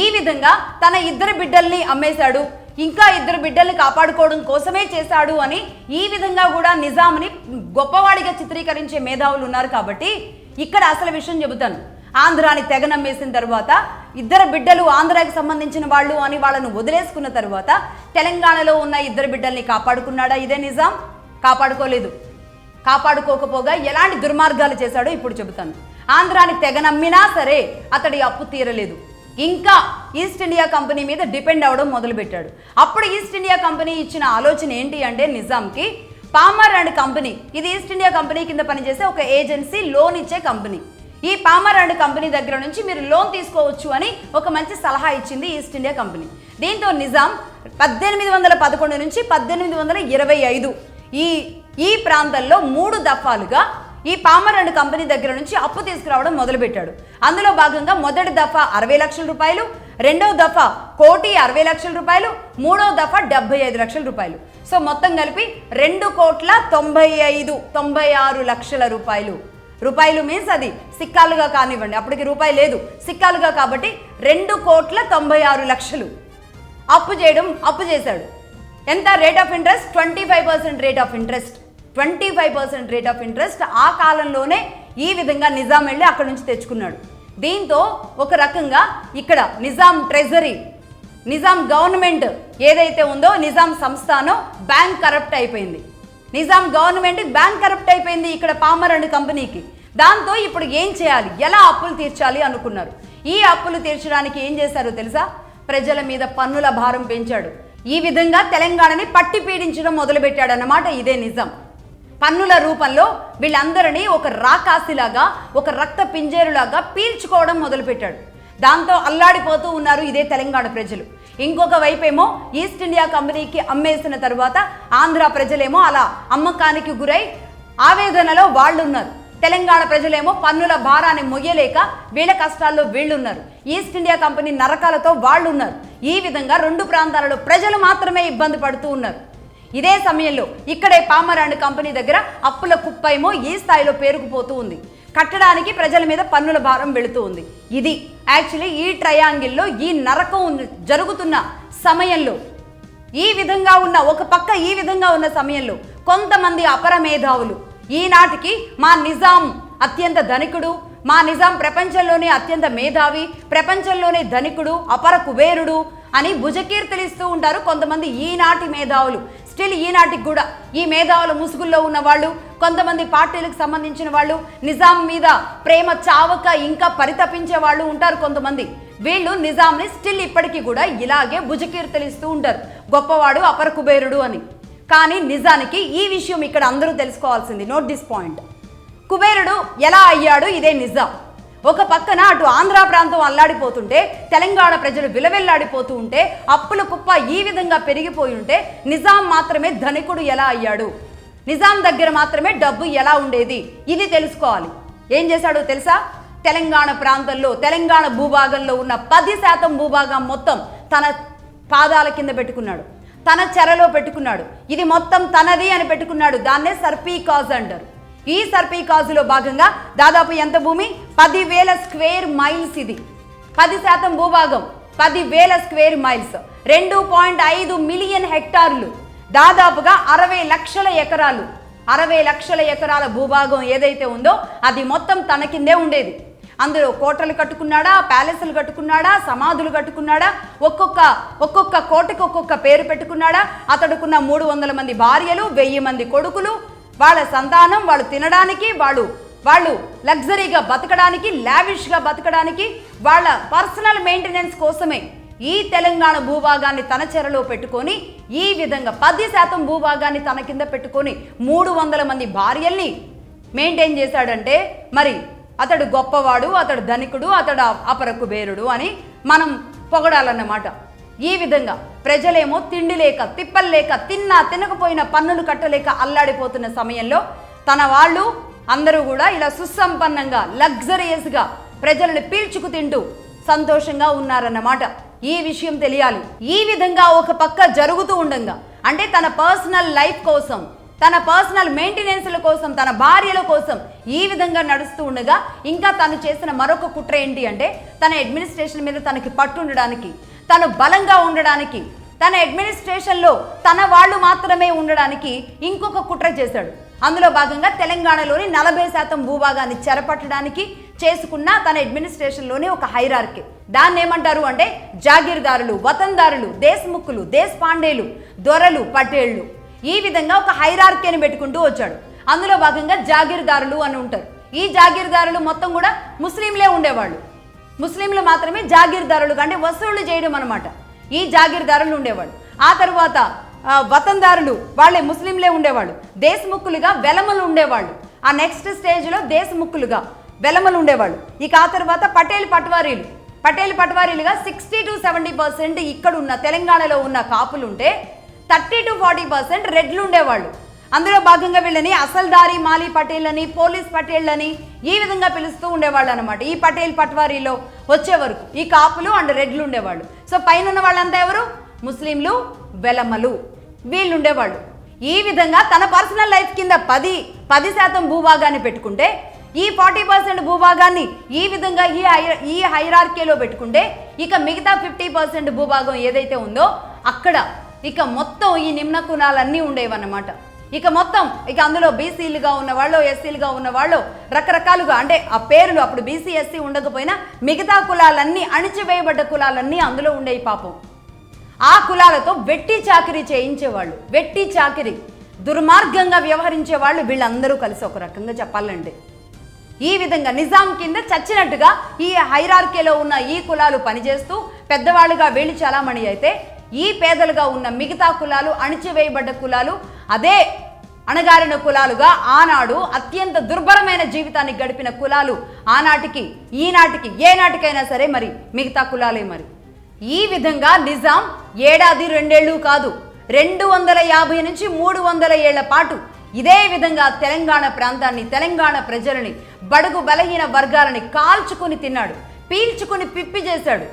ఈ విధంగా తన ఇద్దరు బిడ్డల్ని అమ్మేశాడు, ఇంకా ఇద్దరు బిడ్డల్ని కాపాడుకోవడం కోసమే చేశాడు అని ఈ విధంగా కూడా నిజాంని గొప్పవాడిగా చిత్రీకరించే మేధావులు ఉన్నారు. కాబట్టి ఇక్కడ అసలు విషయం చెబుతాను. ఆంధ్రాని తెగ నమ్మేసిన తర్వాత ఇద్దరు బిడ్డలు ఆంధ్రాకి సంబంధించిన వాళ్ళు అని వాళ్ళను వదిలేసుకున్న తర్వాత తెలంగాణలో ఉన్న ఇద్దరు బిడ్డల్ని కాపాడుకున్నాడా ఇదే నిజాం? కాపాడుకోలేదు. కాపాడుకోకపోగా ఎలాంటి దుర్మార్గాలు చేశాడో ఇప్పుడు చెబుతాను. ఆంధ్రాని తెగ నమ్మినా సరే అతడి అప్పు తీరలేదు. ఇంకా ఈస్ట్ ఇండియా కంపెనీ మీద డిపెండ్ అవ్వడం మొదలుపెట్టాడు. అప్పుడు ఈస్ట్ ఇండియా కంపెనీ ఇచ్చిన ఆలోచన ఏంటి అంటే నిజాంకి, పామర్ అండ్ కంపెనీ, ఇది ఈస్ట్ ఇండియా కంపెనీ కింద పనిచేసే ఒక ఏజెన్సీ, లోన్ ఇచ్చే కంపెనీ. ఈ పామర్ అండ్ కంపెనీ దగ్గర నుంచి మీరు లోన్ తీసుకోవచ్చు అని ఒక మంచి సలహా ఇచ్చింది ఈస్ట్ ఇండియా కంపెనీ. దీంతో నిజాం 1811 నుంచి 1825 ఈ ప్రాంతంలో 3 దఫాలుగా ఈ పామర్ అండ్ కంపెనీ దగ్గర నుంచి అప్పు తీసుకురావడం మొదలుపెట్టాడు. అందులో భాగంగా మొదటి దఫా 60 లక్షల రూపాయలు, రెండవ దఫా 1,60,00,000 రూపాయలు, మూడవ దఫా 75 లక్షల రూపాయలు. సో మొత్తం కలిపి 2,95,96 లక్షల రూపాయలు. రూపాయలు మీన్స్ అది సిక్కాలుగా కానివ్వండి, అప్పటికి రూపాయి లేదు, సిక్కాలుగా కాబట్టి 2,96 లక్షలు అప్పు చేశాడు. ఎంత rate of interest? 25% rate of interest. 25% rate of interest ఆ కాలంలోనే ఈ విధంగా నిజాం వెళ్ళి అక్కడ నుంచి తెచ్చుకున్నాడు. దీంతో ఒక రకంగా ఇక్కడ నిజాం ట్రెజరీ, నిజాం గవర్నమెంట్ ఏదైతే ఉందో, నిజాం సంస్థానం బ్యాంక్ కరప్ట్ అయిపోయింది. నిజాం గవర్నమెంట్ బ్యాంక్ కరప్ట్ అయిపోయింది ఇక్కడ పామర్ అండ్ కంపెనీకి. దాంతో ఇప్పుడు ఏం చేయాలి, ఎలా అప్పులు తీర్చాలి అనుకున్నారు. ఈ అప్పులు తీర్చడానికి ఏం చేశారో తెలుసా? ప్రజల మీద పన్నుల భారం పెంచాడు. ఈ విధంగా తెలంగాణని పట్టి పీడించడం మొదలుపెట్టాడు అన్నమాట ఇదే నిజాం. పన్నుల రూపంలో వీళ్ళందరినీ ఒక రాకాసిలాగా, ఒక రక్త పింజేరులాగా పీల్చుకోవడం మొదలుపెట్టాడు. దాంతో అల్లాడిపోతూ ఉన్నారు ఇదే తెలంగాణ ప్రజలు. ఇంకొక వైపేమో ఈస్ట్ ఇండియా కంపెనీకి అమ్మేసిన తరువాత ఆంధ్ర ప్రజలేమో అలా అమ్మకానికి గురై ఆవేదనలో వాళ్ళున్నారు. తెలంగాణ ప్రజలేమో పన్నుల భారాన్ని మొయ్యలేక వీళ్ళ కష్టాల్లో వీళ్ళున్నారు. ఈస్ట్ ఇండియా కంపెనీ నరకాలతో వాళ్ళు ఉన్నారు. ఈ విధంగా 2 ప్రాంతాలలో ప్రజలు మాత్రమే ఇబ్బంది పడుతూ ఉన్నారు. ఇదే సమయంలో ఇక్కడే పామర్ అండ్ కంపెనీ దగ్గర అప్పుల కుప్పేమో ఈ స్థాయిలో పేరుకుపోతూ ఉంది. కట్టడానికి ప్రజల మీద పన్నుల భారం వెళుతూ ఉంది. ఇది యాక్చువల్లీ ఈ ట్రయాంగిల్లో ఈ నరకం జరుగుతున్న సమయంలో, ఈ విధంగా ఉన్న ఒక పక్క ఈ విధంగా ఉన్న సమయంలో కొంతమంది అపర మేధావులు ఈనాటికి మా నిజాం అత్యంత ధనికుడు, మా నిజాం ప్రపంచంలోనే అత్యంత మేధావి, ప్రపంచంలోనే ధనికుడు, అపర కుబేరుడు అని భుజకీర్తలిస్తూ ఉంటారు కొంతమంది ఈనాటి మేధావులు. స్టిల్ ఈనాటికి కూడా ఈ మేధావుల ముసుగుల్లో ఉన్న వాళ్ళు, కొంతమంది పార్టీలకు సంబంధించిన వాళ్ళు, నిజాం మీద ప్రేమ చావక ఇంకా పరితపించే వాళ్ళు ఉంటారు కొంతమంది. వీళ్ళు నిజాంని స్టిల్ ఇప్పటికీ కూడా ఇలాగే భుజకీర్తలిస్తూ ఉంటారు, గొప్పవాడు, అపర కుబేరుడు అని. కానీ నిజానికి ఈ విషయం ఇక్కడ అందరూ తెలుసుకోవాల్సింది. Note this point. కుబేరుడు ఎలా అయ్యాడు ఇదే నిజాం. ఒక పక్కన అటు ఆంధ్ర ప్రాంతం అల్లాడిపోతుంటే, తెలంగాణ ప్రజలు విలవెల్లాడిపోతూ ఉంటే, అప్పుల కుప్ప ఈ విధంగా పెరిగిపోయి ఉంటే నిజాం మాత్రమే ధనికుడు ఎలా అయ్యాడు, నిజాం దగ్గర మాత్రమే డబ్బు ఎలా ఉండేది, ఇది తెలుసుకోవాలి. ఏం చేశాడో తెలుసా? తెలంగాణ ప్రాంతంలో, తెలంగాణ భూభాగంలో ఉన్న 10% భూభాగం మొత్తం తన పాదాల కింద పెట్టుకున్నాడు, తన చెరలో పెట్టుకున్నాడు. ఇది మొత్తం తనది అని పెట్టుకున్నాడు. దాన్నే సర్పీ కాజ్ అంటారు. ఈ సర్పీ కాజులో భాగంగా దాదాపు ఎంత భూమి? 10,000 స్క్వేర్ మైల్స్. ఇది 10% భూభాగం, 10,000 స్క్వేర్ మైల్స్, 2.5 మిలియన్ హెక్టార్లు, దాదాపుగా 60 లక్షల ఎకరాలు. 60 లక్షల ఎకరాల భూభాగం ఏదైతే ఉందో అది మొత్తం తన కిందే ఉండేది. అందులో కోటలు కట్టుకున్నాడా, ప్యాలెస్లు కట్టుకున్నాడా, సమాధులు కట్టుకున్నాడా, ఒక్కొక్క కోటకు ఒక్కొక్క పేరు పెట్టుకున్నాడా. అతడుకున్న 300 మంది భార్యలు, 1000 మంది కొడుకులు, వాళ్ళ సంతానం, వాళ్ళు తినడానికి, వాళ్ళు లగ్జరీగా బతకడానికి, లావిష్గా బతకడానికి, వాళ్ళ పర్సనల్ మెయింటెనెన్స్ కోసమే ఈ తెలంగాణ భూభాగాన్ని తన చెరలో పెట్టుకొని, ఈ విధంగా 10% భూభాగాన్ని తన కింద పెట్టుకొని 300 మంది భార్యల్ని మెయింటైన్ చేశాడంటే మరి అతడు గొప్పవాడు, అతడు ధనికుడు, అతడు అపర కుబేరుడు అని మనం పొగడాలన్నమాట. ఈ విధంగా ప్రజలేమో తిండి లేక, తిప్పలు లేక, తినకపోయిన పన్నులు కట్టలేక అల్లాడిపోతున్న సమయంలో తన వాళ్ళు అందరూ కూడా ఇలా సుసంపన్నంగా, లగ్జరియస్గా ప్రజలను పీల్చుకు తింటూ సంతోషంగా ఉన్నారన్నమాట. ఈ విషయం తెలియాలి. ఈ విధంగా ఒక పక్క జరుగుతూ ఉండగా, అంటే తన పర్సనల్ లైఫ్ కోసం, తన పర్సనల్ మెయింటెనెన్స్ల కోసం, తన భార్యల కోసం ఈ విధంగా నడుస్తూ ఉండగా ఇంకా తను చేసిన మరొక కుట్ర ఏంటి అంటే తన అడ్మినిస్ట్రేషన్ మీద తనకి పట్టు ఉండడానికి, తను బలంగా ఉండడానికి, తన అడ్మినిస్ట్రేషన్లో తన వాళ్ళు మాత్రమే ఉండడానికి ఇంకొక కుట్ర చేశాడు. అందులో భాగంగా తెలంగాణలోని 40% భూభాగాన్ని చెరపట్టడానికి చేసుకున్న తన అడ్మినిస్ట్రేషన్లోని ఒక హైరార్కీ. దాన్ని ఏమంటారు అంటే జాగీర్దారులు, వతందారులు, దేశ్ముఖులు, దేశపాండేలు, దొరలు, పటేళ్లు, ఈ విధంగా ఒక హైరార్కీని పెట్టుకుంటూ వచ్చాడు. అందులో భాగంగా జాగీర్దారులు అని ఉంటారు. ఈ జాగీర్దారులు మొత్తం కూడా ముస్లింలే ఉండేవాళ్ళు. ముస్లింలు మాత్రమే జాగీర్దారులు అంటే వసూళ్లు చేయడం అనమాట. ఈ జాగీర్దారులు ఉండేవాళ్ళు. ఆ తర్వాత వతందారులు వాళ్ళే ముస్లింలే ఉండేవాళ్ళు. దేశముఖులుగా వెలమలు ఉండేవాళ్ళు. ఆ నెక్స్ట్ స్టేజ్లో దేశముఖులుగా వెలమలు ఉండేవాళ్ళు. ఇక ఆ తర్వాత పటేల్ పట్వారీలుగా 60 to 70% ఇక్కడ ఉన్న తెలంగాణలో ఉన్న కాపులు ఉంటే 30 to 40% రెడ్లు ఉండేవాళ్ళు. అందులో భాగంగా వీళ్ళని అసల్దారి మాలీ పటేల్ అని, పోలీస్ పటేల్ అని ఈ విధంగా పిలుస్తూ ఉండేవాళ్ళు అనమాట. ఈ పటేల్ పట్వారీలో వచ్చే వరకు ఈ కాపులు అండ్ రెడ్లు ఉండేవాళ్ళు. సో పైన ఉన్న వాళ్ళంతా ఎవరు? ముస్లింలు, వెలమలు, వీళ్ళు ఉండేవాళ్ళు. ఈ విధంగా తన పర్సనల్ లైఫ్ కింద 10% భూభాగాన్ని పెట్టుకుంటే ఈ 40% భూభాగాన్ని ఈ విధంగా ఈ హైరార్కీలో పెట్టుకుంటే ఇక మిగతా 50% భూభాగం ఏదైతే ఉందో అక్కడ ఇక మొత్తం ఈ నిమ్న కులాలన్నీ ఉండేవన్నమాట. ఇక అందులో బీసీలుగా ఉన్నవాళ్ళు, ఎస్సీలుగా ఉన్నవాళ్ళు రకరకాలుగా అంటే ఆ పేర్లు అప్పుడు బీసీ ఎస్సీ ఉండకపోయినా మిగతా కులాలన్నీ, అణిచివేయబడ్డ కులాలన్నీ అందులో ఉండేవి. పాపం ఆ కులాలతో వెట్టి చాకిరీ చేయించేవాళ్ళు. వెట్టి చాకిరీ దుర్మార్గంగా వ్యవహరించే వాళ్ళు వీళ్ళందరూ కలిసి ఒక రకంగా చెప్పాలంటే ఈ విధంగా నిజాం కింద చచ్చినట్టుగా ఈ హైరార్కీలో ఉన్న ఈ కులాలు పనిచేస్తూ పెద్దవాళ్ళుగా వీళ్ళు చలామణి అయితే ఈ పేదలుగా ఉన్న మిగతా కులాలు, అణిచివేయబడ్డ కులాలు, అదే అణగారిన కులాలుగా ఆనాడు అత్యంత దుర్భరమైన జీవితాన్ని గడిపిన కులాలు ఆనాటికి ఈనాటికి ఏనాటికైనా సరే మరి మిగతా కులాలే. మరి ఈ విధంగా నిజాం ఏడాది 2 ఏళ్ళు కాదు 250 నుంచి 300 ఏళ్ల పాటు ఇదే విధంగా తెలంగాణ ప్రాంతాన్ని, తెలంగాణ ప్రజలని, బడుగు బలహీన వర్గాలని కాల్చుకుని తిన్నాడు, పీల్చుకుని పిప్పి చేశాడు.